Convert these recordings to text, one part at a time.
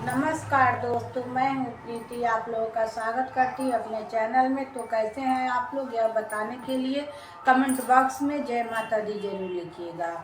नमस्कार दोस्तों, मैं हूँ प्रीति। आप लोगों का स्वागत करती हूँ अपने चैनल में। तो कैसे हैं आप लोग, यह बताने के लिए कमेंट बॉक्स में जय माता दी जरूर लिखिएगा।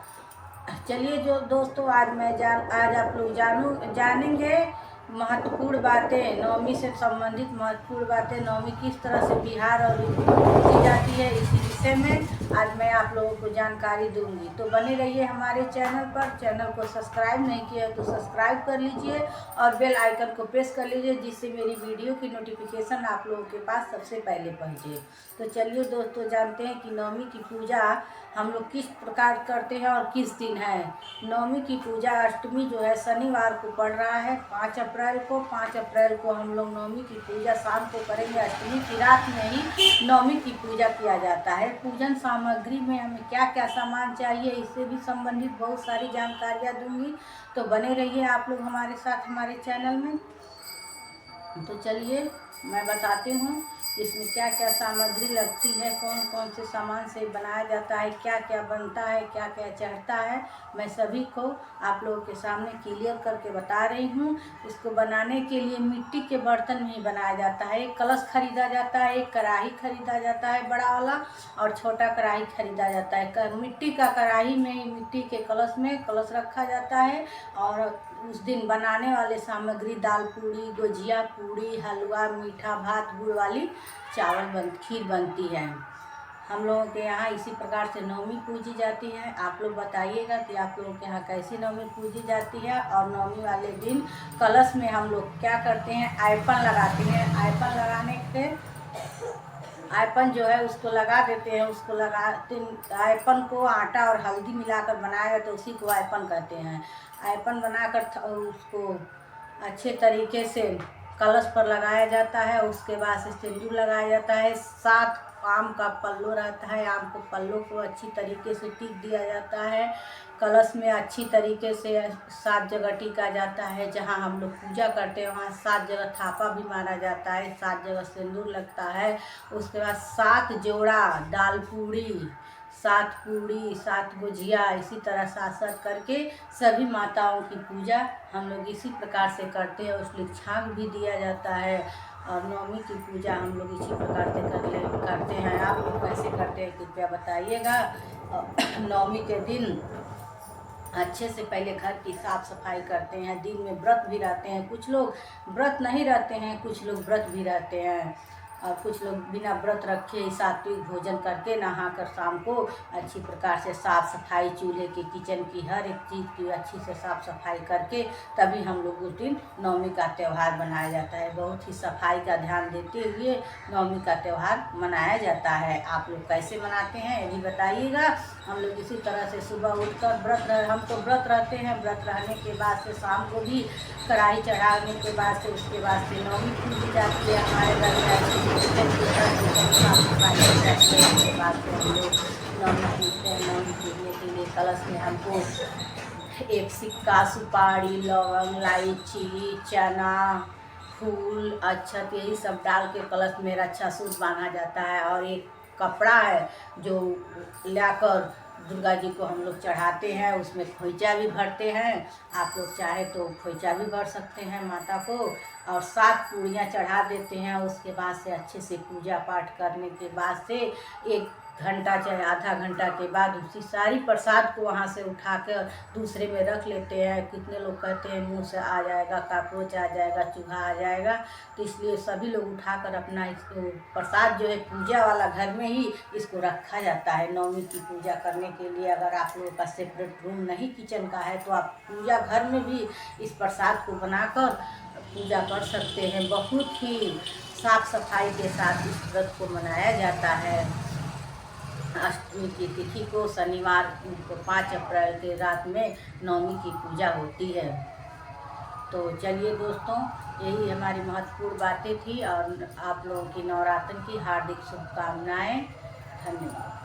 चलिए जो दोस्तों, आज आप लोग जानेंगे महत्वपूर्ण बातें, नवमी से संबंधित महत्वपूर्ण बातें। नवमी किस तरह से बिहार और की जाती है, इसी विषय में आज मैं आप लोगों को जानकारी दूंगी। तो बने रहिए हमारे चैनल पर। चैनल को सब्सक्राइब नहीं किया है तो सब्सक्राइब कर लीजिए और बेल आइकन को प्रेस कर लीजिए, जिससे मेरी वीडियो की नोटिफिकेशन आप लोगों के पास सबसे पहले पहुंचे। तो चलिए दोस्तों, जानते हैं कि नवमी की पूजा हम लोग किस प्रकार करते हैं और किस दिन है। नवमी की पूजा अष्टमी जो है शनिवार को पड़ रहा है 5 अप्रैल को। 5 अप्रैल को हम लोग नवमी की पूजा शाम को करेंगे। अष्टमी की रात में ही नवमी की पूजा किया जाता है। पूजन सामग्री में हमें क्या क्या सामान चाहिए, इससे भी संबंधित बहुत सारी जानकारियाँ दूंगी। तो बने रहिए आप लोग हमारे साथ हमारे चैनल में। तो चलिए मैं बताती हूँ इसमें क्या क्या सामग्री लगती है, कौन कौन से सामान से बनाया जाता है, क्या क्या बनता है, क्या क्या चढ़ता है। मैं सभी को आप लोगों के सामने क्लियर करके बता रही हूँ। इसको बनाने के लिए मिट्टी के बर्तन में ही बनाया जाता है। एक कलश खरीदा जाता है, एक कढ़ाई खरीदा जाता है बड़ा वाला, और छोटा कढ़ाई खरीदा जाता है। मिट्टी का कढ़ाई में, मिट्टी के कलश में कलश रखा जाता है। और उस दिन बनाने वाले सामग्री दाल पूड़ी, गुजिया पूड़ी, हलवा, मीठा भात, गुड़ वाली खीर बनती है। हम लोगों के यहाँ इसी प्रकार से नवमी पूजी जाती है। आप लोग बताइएगा कि आप लोगों के यहाँ कैसी नवमी पूजी जाती है। और नवमी वाले दिन कलश में हम लोग क्या करते हैं, आयपन लगाते हैं। आयपन लगाने के आयपन जो है उसको लगा देते हैं। आयपन को आटा और हल्दी मिलाकर बनाया तो उसी को आयपन कहते हैं। आयपन बनाकर उसको अच्छे तरीके से कलश पर लगाया जाता है। उसके बाद से सिंदूर लगाया जाता है। 7 आम का पल्लो रहता है। आम को पल्लो को अच्छी तरीके से टीक दिया जाता है। कलश में अच्छी तरीके से 7 जगह टीका जाता है। जहाँ हम लोग पूजा करते हैं वहाँ 7 जगह थापा भी मारा जाता है, 7 जगह सिंदूर लगता है। उसके बाद 7 जोड़ा दाल पूड़ी, 7 पूड़ी, 7 गुजिया, इसी तरह 7 करके सभी माताओं की पूजा हम लोग इसी प्रकार से करते हैं। उसमें छाग भी दिया जाता है। और नवमी की पूजा हम लोग इसी प्रकार से करते हैं। आप लोग कैसे करते हैं कृपया बताइएगा। नवमी के दिन अच्छे से पहले घर की साफ़ सफाई करते हैं। दिन में व्रत भी रहते हैं। कुछ लोग व्रत नहीं रहते हैं, कुछ लोग व्रत भी रहते हैं। और कुछ लोग बिना व्रत रखे ही सात्विक भोजन करके नहाकर शाम को अच्छी प्रकार से साफ़ सफाई, चूल्हे की, किचन की, हर एक चीज़ की अच्छी से साफ़ सफाई करके तभी हम लोग उस दिन नवमी का त्यौहार मनाया जाता है। बहुत ही सफाई का ध्यान देते हुए नवमी का त्यौहार मनाया जाता है। आप लोग कैसे मनाते हैं ये भी बताइएगा। हम लोग इसी तरह से सुबह उठकर हम तो व्रत रहते हैं। व्रत रहने के बाद से शाम को भी कढ़ाई चढ़ाने के बाद से उसके बाद से नवमी पूजी जाती है। हमारे घर में अच्छी साफ सफाई हो जाती है। उसके बाद से हम लोग नवमी पूजते हैं। नवमी पूजने के लिए कलश में हमको एक सिक्का, सुपारी, लौंग, इलायची, चना, फूल, अक्षत, यही सब डाल के कलश में रक्षा सूत्र बांधा जाता है। और एक कपड़ा है जो लाकर दुर्गा जी को हम लोग चढ़ाते हैं। उसमें खोइचा भी भरते हैं। आप लोग चाहे तो खोइचा भी भर सकते हैं माता को। और 7 पूड़ियाँ चढ़ा देते हैं। उसके बाद से अच्छे से पूजा पाठ करने के बाद से 1 घंटा चाहे आधा घंटा के बाद उसी सारी प्रसाद को वहाँ से उठा कर दूसरे में रख लेते हैं। कितने लोग कहते हैं मुंह से आ जाएगा, काकरोच आ जाएगा, चूहा आ जाएगा, तो इसलिए सभी लोग उठाकर अपना इसको प्रसाद जो है पूजा वाला घर में ही इसको रखा जाता है। नवमी की पूजा करने के लिए अगर आप लोगों का सेपरेट रूम नहीं किचन का है तो आप पूजा घर में भी इस प्रसाद को बनाकर पूजा कर सकते हैं। बहुत ही साफ सफाई के साथ इस व्रत को मनाया जाता है। अष्टमी की तिथि को शनिवार को 5 अप्रैल के रात में नवमी की पूजा होती है। तो चलिए दोस्तों, यही हमारी महत्वपूर्ण बातें थी। और आप लोगों की नवरात्र की हार्दिक शुभकामनाएं। धन्यवाद।